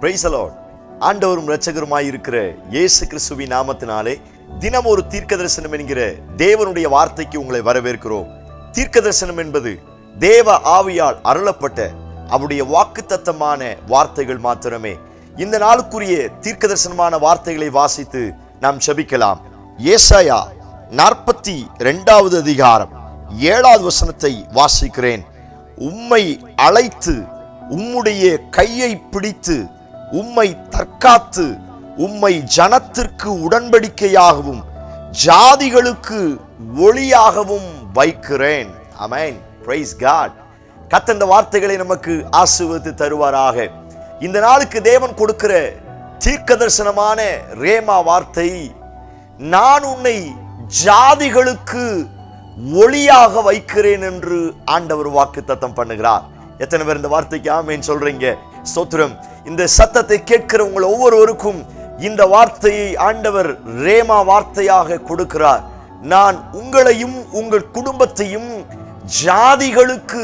Price the Lord. ஆண்டவரும் இரட்சகருமாய் இருக்கிற இயேசு கிறிஸ்துவின் நாமத்தினாலே தினம் ஒரு தீர்க்க தரிசனம் என்கிற தேவனுடைய வார்த்தைக்கு உங்களை வரவேற்கிறோம். தீர்க்க தரிசனம் என்பது தேவ ஆவியால் அருளப்பட்ட அவருடைய வாக்குத்தத்தமான வார்த்தைகள் மாத்திரமே. இந்த நாளுக்குரிய தீர்க்க தரிசனமான வார்த்தைகளை வாசித்து நாம் ஜெபிக்கலாம். ஏசாயா 42வது அதிகாரம் 7வது வசனத்தை வாசிக்கிறேன். உம்மை அழைத்து உம்முடைய கையை பிடித்து உம்மை தற்காத்து உம்மை ஜனத்திற்கு உடன்படிக்கையாகவும் ஜாதிகளுக்கு ஒளியாகவும் வைக்கிறேன். ஆமென். Praise God. கர்த்தர் இந்த வார்த்தைகளை நமக்கு ஆசீர்வதித்து தருவாராக. இந்த நாளுக்கு தேவன் கொடுக்கிற தீர்க்க தரிசனமான ரேமா வார்த்தை, நான் உன்னை ஜாதிகளுக்கு ஒளியாக வைக்கிறேன் என்று ஆண்டவர் வாக்குத்தத்தம் பண்ணுகிறார். எத்தனை பேர் இந்த வார்த்தைக்கு ஆமென் சொல்றீங்க? ஸ்தோத்திரம். இந்த சத்தத்தை கேட்கிற உங்கள் ஒவ்வொருவருக்கும் இந்த வார்த்தையை ஆண்டவர் ரேமா வார்த்தையாக கொடுக்கிறார். நான் உங்களையும் உங்கள் குடும்பத்தையும் ஜாதிகளுக்கு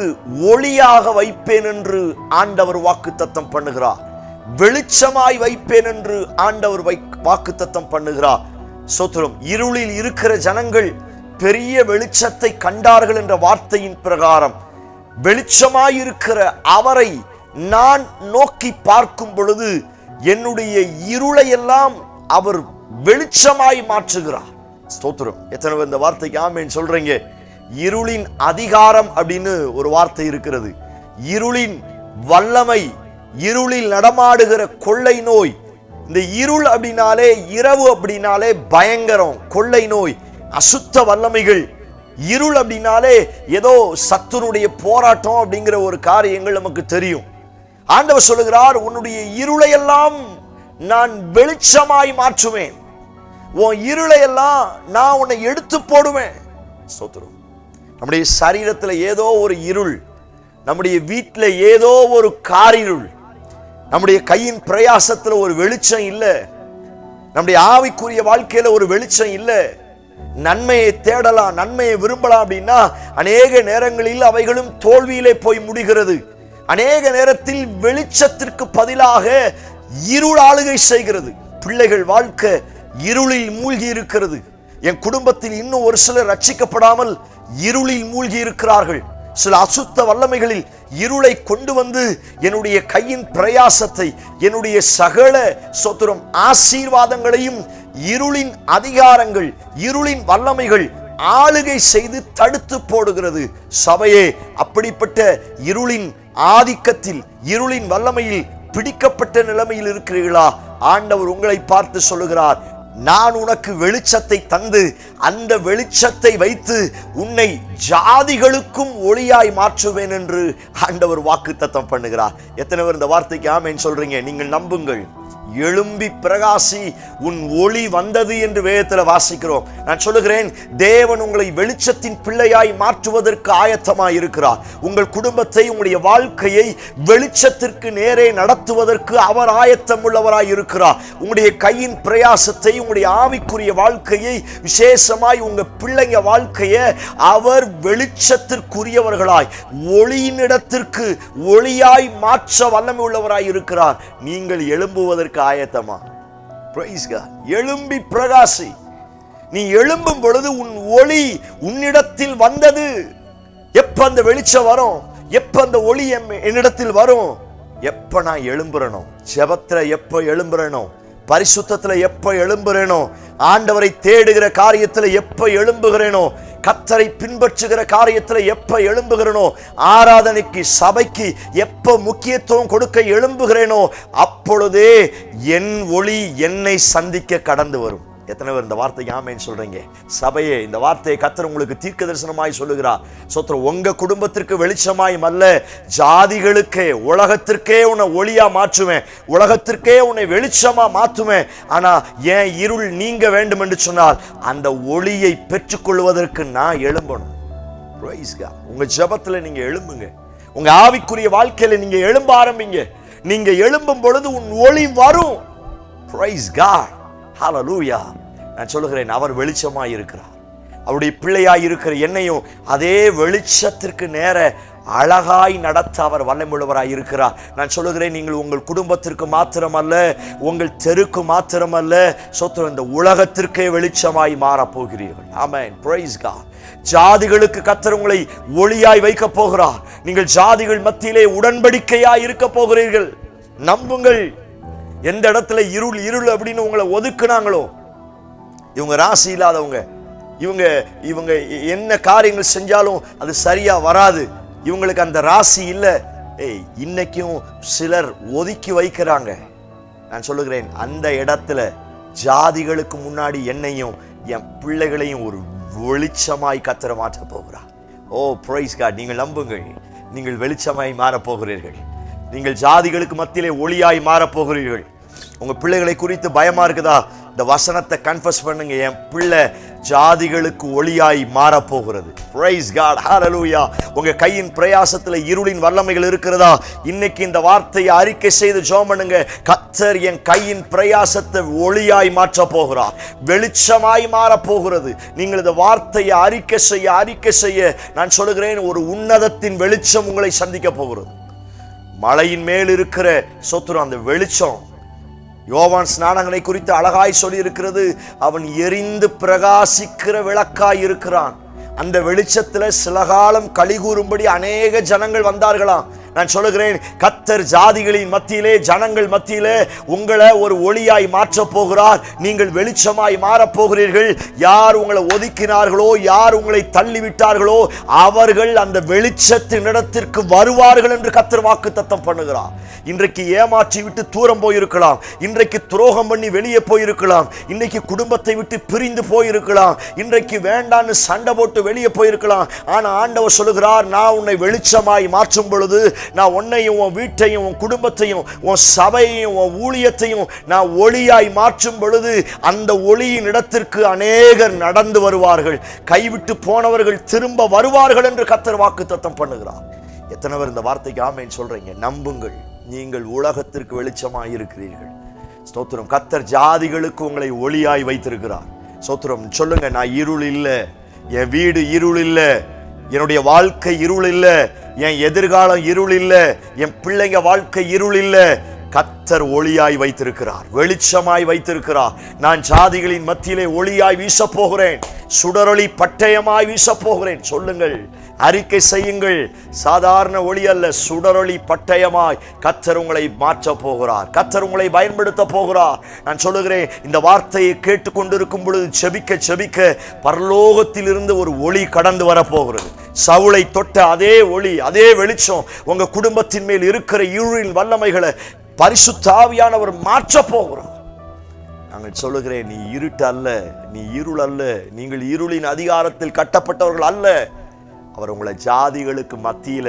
ஒளியாக வைப்பேன் என்று ஆண்டவர் வாக்குத்தத்தம் பண்ணுகிறார். வெளிச்சமாய் வைப்பேன் என்று ஆண்டவர் வாக்குத்தத்தம் பண்ணுகிறார். ஸ்தோத்திரம். இருளில் இருக்கிற ஜனங்கள் பெரிய வெளிச்சத்தை கண்டார்கள் என்ற வார்த்தையின் பிரகாரம் வெளிச்சமாயிருக்கிற அவரை நான் நோக்கி பார்க்கும் பொழுது என்னுடைய இருளை எல்லாம் அவர் வெளிச்சமாய் மாற்றுகிறார். ஸ்தோத்திரம். எத்தனை பேர் இந்த வார்த்தைக்கு ஆமென் சொல்றீங்க? இருளின் அதிகாரம் அப்படின்னு ஒரு வார்த்தை இருக்கிறது. இருளின் வல்லமை, இருளில் நடமாடுகிற கொள்ளை நோய். இந்த இருள் அப்படின்னாலே, இரவு அப்படின்னாலே பயங்கரம், கொள்ளை நோய், அசுத்த வல்லமைகள். இருள் அப்படின்னாலே ஏதோ சத்துருடைய போராட்டம் அப்படிங்கிற ஒரு காரியங்கள் நமக்கு தெரியும். ஆண்டவர் சொல்லுகிறார், உன்னுடைய இருளையெல்லாம் நான் வெளிச்சமாய் மாற்றுவேன், உன் இருளையெல்லாம் நான் உன்னை எடுத்து போடுவேன். ஸ்தோத்திரம். நம்முடைய சரீரத்தில் ஏதோ ஒரு இருள், நம்முடைய வீட்டில் ஏதோ ஒரு காரிருள், நம்முடைய கையின் பிரயாசத்தில் ஒரு வெளிச்சம் இல்லை, நம்முடைய ஆவிக்குரிய வாழ்க்கையில ஒரு வெளிச்சம் இல்லை. நன்மையை தேடலாம், நன்மையை விரும்பலாம் அப்படின்னா அநேக நேரங்களில் அவைகளும் தோல்வியிலே போய் முடிகிறது. அநேக நேரத்தில் வெளிச்சத்திற்கு பதிலாக இருள் ஆளுகை செய்கிறது. பிள்ளைகள் வாழ்க்கை இருளில் மூழ்கி இருக்கிறது. என் குடும்பத்தில் இன்னும் ஒரு சிலர் ரட்சிக்கப்படாமல் இருளில் மூழ்கி இருக்கிறார்கள். சில அசுத்த வல்லமைகளில் இருளை கொண்டு வந்து என்னுடைய கையின் பிரயாசத்தை, என்னுடைய சகல சொத்துரம் ஆசீர்வாதங்களையும் இருளின் அதிகாரங்கள், இருளின் வல்லமைகள் ஆளுகை செய்து தடுத்து போடுகிறது. சபையே, அப்படிப்பட்ட இருளின் ஆதிக்கத்தில், இருளின் வல்லமையில் பிடிக்கப்பட்ட நிலைமையில் இருக்கிறீர்களா? ஆண்டவர் உங்களை பார்த்து சொல்லுகிறார், நான் உனக்கு வெளிச்சத்தை தந்து அந்த வெளிச்சத்தை வைத்து உன்னை ஜாதிகளுக்கும் ஒளியாய் மாற்றுவேன் என்று ஆண்டவர் வாக்குத்தத்தம் பண்ணுகிறார். எத்தனை பேர் இந்த வார்த்தைக்கு ஆமென் சொல்றீங்க? நீங்கள் நம்புங்கள். எழும்பி பிரகாசி, உன் ஒளி வந்தது என்று வேதத்தில் வாசிக்கிறோம். நான் சொல்லுகிறேன், தேவன் உங்களை வெளிச்சத்தின் பிள்ளையாய் மாற்றுவதற்கு ஆயத்தமாய் இருக்கிறார். உங்கள் குடும்பத்தை, உங்களுடைய வாழ்க்கையை வெளிச்சத்திற்கு நேரே நடத்துவதற்கு அவர் ஆயத்தம் உள்ளவராய் இருக்கிறார். உங்களுடைய கையின் பிரயாசத்தை, உங்களுடைய ஆவிக்குரிய வாழ்க்கையை, விசேஷமாய் உங்க பிள்ளைங்க வாழ்க்கையை அவர் வெளிச்சத்திற்குரியவர்களாய், ஒளியினிடத்திற்கு ஒளியாய் மாற்ற வல்லமை உள்ளவராய் இருக்கிறார். நீங்கள் எழும்புவதற்கு ஆயத்தமா? Praise God. எழும்பி பிரகாசி. நீ எழும்பும் பொழுது உன் ஒளி உன்னிடத்தில் வந்தது. எப்ப அந்த வெளிச்சம் வரும்? எப்ப அந்த ஒளி என்னிடத்தில் வரும்? எப்ப நான் எழும்புறனோ, ஜெபத்துல எப்ப எழும்புறனோ, பரிசுத்தத்துல எப்ப எழும்புறேனோ, ஆண்டவரை தேடுகிற காரியத்துல எப்ப எழும்புகிறேனோ, கர்த்தரை பின்பற்றுகிற காரியத்துல எப்ப எழும்புகிறேனோ, ஆராதனைக்கு சபைக்கு எப்ப முக்கியத்துவம் கொடுக்க எழும்புகிறேனோ, அப்பொழுதே என் ஒளி என்னை சந்திக்க கடந்து வரும். எத்தனை பேர் இந்த வார்த்தைக்கு ஆமென் சொல்றீங்க? சபையே, இந்த வார்த்தையை கர்த்தர் உங்களுக்கு தீர்க்க தரிசனமாய் சொல்லுகிறார். சோத்திரம். உங்க குடும்பத்திற்கு வெளிச்சமாய் அல்ல, ஜாதிகளுக்கே, உலகத்திற்கே உன்னை ஒளியா மாற்றுவேன், உலகத்திற்கே உன்னை வெளிச்சமா மாற்றுவேன். ஆனா ஏன் இருள் நீங்க வேண்டும் என்று சொன்னால் அந்த ஒளியை பெற்றுக்கொள்வதற்கு நான் எழும்பணும். உங்க ஜெபத்துல நீங்க எழும்புங்க. உங்க ஆவிக்குரிய வாழ்க்கையில நீங்க எழும்ப ஆரம்பிங்க. நீங்க எழும்பும் பொழுது உன் ஒளி வரும். Praise God. ஹல்லேலூயா. நான் சொல்லுகிறேன், அவர் வெளிச்சமாய் இருக்கிறார். அவருடைய பிள்ளையாய் இருக்கிற என்னையும் அதே வெளிச்சத்திற்கு நேர அழகாய் நடத்த அவர் வல்லமையுள்ளவராய் இருக்கிறார். நான் சொல்லுகிறேன், நீங்கள் உங்கள் குடும்பத்திற்கு மாத்திரமல்ல, உங்கள் தெருக்கு மாத்திரமல்ல, சோத்திரம், இந்த உலகத்திற்கே வெளிச்சமாய் மாறப்போகிறீர்கள். ஆமென். Praise God. ஜாதிகளுக்கு கர்த்தர் உங்களை ஒளியாய் வைக்க போகிறார். நீங்கள் ஜாதிகள் மத்தியிலே உடன்படிக்கையாய் இருக்க போகிறீர்கள். நம்புங்கள். எந்த இடத்துல இருள் இருள் அப்படின்னு உங்களை ஒதுக்குனாங்களோ, இவங்க ராசி இல்லாதவங்க, இவங்க என்ன காரியங்கள் செஞ்சாலும் அது சரியா வராது, இவங்களுக்கு அந்த ராசி இல்லை, இன்னைக்கும் சிலர் ஒதுக்கி வைக்கிறாங்க. நான் சொல்லுகிறேன், அந்த இடத்துல ஜாதிகளுக்கு முன்னாடி என்னையும் என் பிள்ளைகளையும் ஒரு வெளிச்சமாய் கர்த்தர் மாற்ற போகிறார். ஓ பிரைஸ் காட். நீங்கள் நம்புங்கள், நீங்கள் வெளிச்சமாய் மாறப்போகிறீர்கள். நீங்கள் ஜாதிகளுக்கு மத்தியிலே ஒளியாய் மாறப்போகிறீர்கள். உங்க பிள்ளைகளை குறித்து பயமா இருக்குதா? இந்த வசனத்தை கன்ஃபஸ் பண்ணுங்க. என் பிள்ளை ஜாதிகளுக்கு ஒளியாய் மாறப்போகிறது. Praise God. ஹல்லேலூயா. உங்க கையின் பிரயாசத்துல இருளின் வல்லமைகள் இருக்கிறதா? இன்னைக்கு இந்த வார்த்தையை அறிக்கை செய்து ஜெபம் பண்ணுங்க. கர்த்தர் என் கையின் பிரயாசத்தை ஒளியாய் மாற்ற போகிறார், வெளிச்சமாய் மாறப் போகிறது. நீங்கள் இந்த வார்த்தையை அறிக்கை செய்ய நான் சொல்லுகிறேன், ஒரு உன்னதத்தின் வெளிச்சம் உங்களை சந்திக்க போகிறது. மலையின் மேல் இருக்கிற சோத்திரம் அந்த வெளிச்சம். யோவான் ஸ்நானங்களை குறித்து அழகாய் சொல்லி இருக்கிறது, அவன் எரிந்து பிரகாசிக்கிற விளக்காய் இருக்கிறான். அந்த வெளிச்சத்துல சில காலம் களி கூறும்படி அநேக ஜனங்கள் வந்தார்களாம். நான் சொல்லுகிறேன், கர்த்தர் ஜாதிகளின் மத்தியிலே, ஜனங்கள் மத்தியிலே உங்களை ஒரு ஒளியாய் மாற்ற போகிறார். நீங்கள் வெளிச்சமாய் மாறப்போகிறீர்கள். யார் உங்களை ஒதுக்கினார்களோ, யார் உங்களை தள்ளிவிட்டார்களோ, அவர்கள் அந்த வெளிச்சத்தின் இடத்திற்கு வருவார்கள் என்று கர்த்தர் வாக்குத்தத்தம் பண்ணுகிறார். இன்றைக்கு ஏமாற்றி விட்டு தூரம் போயிருக்கலாம், இன்றைக்கு துரோகம் பண்ணி வெளியே போயிருக்கலாம், இன்னைக்கு குடும்பத்தை விட்டு பிரிந்து போயிருக்கலாம், இன்றைக்கு வேண்டான்னு சண்டை போட்டு வெளியே போயிருக்கலாம். ஆனா ஆண்டவர் சொல்லுகிறார், நான் உன்னை வெளிச்சமாய் மாற்றும் பொழுது, நான் உன்னையும் உன் வீட்டையும் உன் குடும்பத்தையும் உன் சபையையும் உன் ஊழியத்தையும் நான் ஒளியாய் மாற்றும் பொழுது, அந்த ஒளியின் இடத்திற்கு அநேகர் நடந்து வருவார்கள். கைவிட்டு போனவர்கள் திரும்ப வருவார்கள் என்று கர்த்தர் வாக்குத்தத்தம் பண்ணுகிறார். எத்தனை பேர் இந்த வார்த்தைக்கு ஆமென் சொல்றீங்க? நம்புங்கள், நீங்கள் உலகத்திற்கு வெளிச்சமாய் இருக்கிறீர்கள். ஸ்தோத்திரம். கர்த்தர் ஜாதிகளுக்கு உங்களை ஒளியாய் வைத்திருக்கிறார். ஸ்தோத்திரம். சொல்லுங்க, நான் இருள் இல்லை, என் வீடு இருள் இல்லை, என்னுடைய வாழ்க்கை இருள் இல்லை, என் எதிர்காலம் இருள் இல்லை, என் பிள்ளைங்க வாழ்க்கை இருள் இல்லை. கர்த்தர் ஒளியாய் வைத்திருக்கிறார், வெளிச்சமாய் வைத்திருக்கிறார். நான் ஜாதிகளின் மத்தியிலே ஒளியாய் வீச போகிறேன், சுடரொளி பட்டயமாய் வீச போகிறேன். சொல்லுங்கள், அறிக்கை செய்யுங்கள். சாதாரண ஒளி அல்ல, சுடரொளி பட்டயமாய் கர்த்தர் உங்களை மாற்ற போகிறார். கர்த்தர் உங்களை பயன்படுத்த போகிறார். நான் சொல்லுகிறேன், இந்த வார்த்தையை கேட்டுக்கொண்டிருக்கும் பொழுது செபிக்க பரலோகத்தில் இருந்து ஒரு ஒளி கடந்து வரப்போகிறது. சவுலை தொட்ட அதே ஒளி, அதே வெளிச்சம் உங்க குடும்பத்தின் மேல் இருக்கிற இருளின் வல்லமைகளை பரிசுத்த ஆவியானவர் மாற்ற போகிறார். நாங்கள் சொல்லுகிறேன், நீ இருட்டு அல்ல, நீ இருள் அல்ல, நீங்கள் இருளின் அதிகாரத்தில் கட்டப்பட்டவர்கள் அல்ல. அவர் உங்களை ஜாதிகளுக்கு மத்தியில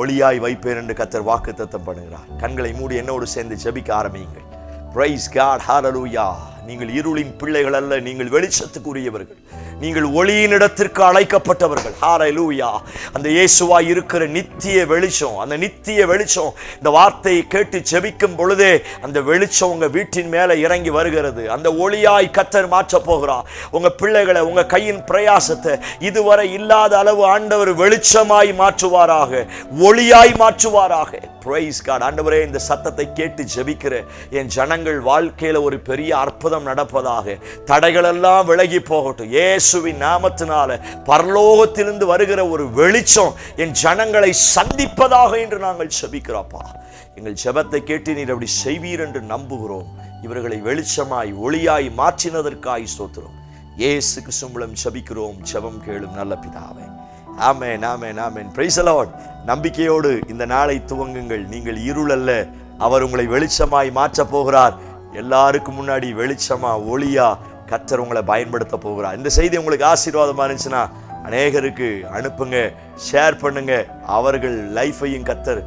ஒளியாய் வைப்பேன் என்று கர்த்தர் வாக்குத்தத்தம் பண்ணுகிறார். கண்களை மூடி என்னோடு சேர்ந்து ஜெபிக்க ஆரம்பியுங்கள். Price God. ஹல்லேலூயா. நீங்கள் இருளின் பிள்ளைகள் அல்ல, நீங்கள் வெளிச்சத்துக்குரியவர்கள், நீங்கள் ஒளியின் இடத்திற்கு அழைக்கப்பட்டவர்கள். ஹல்லேலூயா. அந்த இயேசுவாய் இருக்கிற நித்திய வெளிச்சம், அந்த நித்திய வெளிச்சம் இந்த வார்த்தையை கேட்டு ஜெபிக்கும் பொழுதே அந்த வெளிச்சம் உங்க வீட்டின் மேல இறங்கி வருகிறது. அந்த ஒளியாய் கர்த்தர் மாற்ற போகிறார். உங்க பிள்ளைகளை, உங்க கையின் பிரயாசத்தை இதுவரை இல்லாத அளவு ஆண்டவர் வெளிச்சமாய் மாற்றுவாராக, ஒளியாய் மாற்றுவாராக. Price God. ஆண்டவரே, இந்த சத்தத்தை கேட்டு ஜெபிக்கிற என் ஜனங்கள் வாழ்க்கையில ஒரு பெரிய அற்புதம் நடப்பதாக. தடைகள் எல்லாம் விலகி போகட்டும். இயேசுவின் நாமத்தினால பரலோகத்திலிருந்து வருகிற ஒரு வெளிச்சம் என் ஜனங்களை சந்திப்பதாக என்று நாங்கள் ஜெபிக்கிறோம்ப்பா. எங்கள் ஜெபத்தை கேட்டு நீர் அப்படி செய்வீர் என்று நம்புகிறோம். இவர்களை வெளிச்சமாய் ஒளியாய் மாற்றினதற்காய் ஸ்தோத்திரம். இயேசு கிறிஸ்து மூலம் ஜெபிக்கிறோம். ஜெபம் கேளும் நல்ல பிதாவே. Amen, amen, amen. Praise the Lord. நம்பிக்கையோடு இந்த நாளை துவங்குங்கள். நீங்கள் இருள் அல்ல, அவர் உங்களை வெளிச்சமாய் மாற்ற போகிறார். எல்லாருக்கும் முன்னாடி வெளிச்சமா, ஒளியா கர்த்தர் உங்களை பயன்படுத்த போகிறார். இந்த செய்தி உங்களுக்கு ஆசீர்வாதமா இருந்துச்சுன்னா அநேகருக்கு அனுப்புங்க, ஷேர் பண்ணுங்க. அவர்கள் லைஃபையும் கர்த்தர்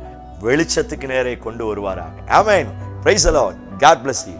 வெளிச்சத்துக்கு நேரே கொண்டு வருவாராங்க. Amen. Praise the Lord. God bless you.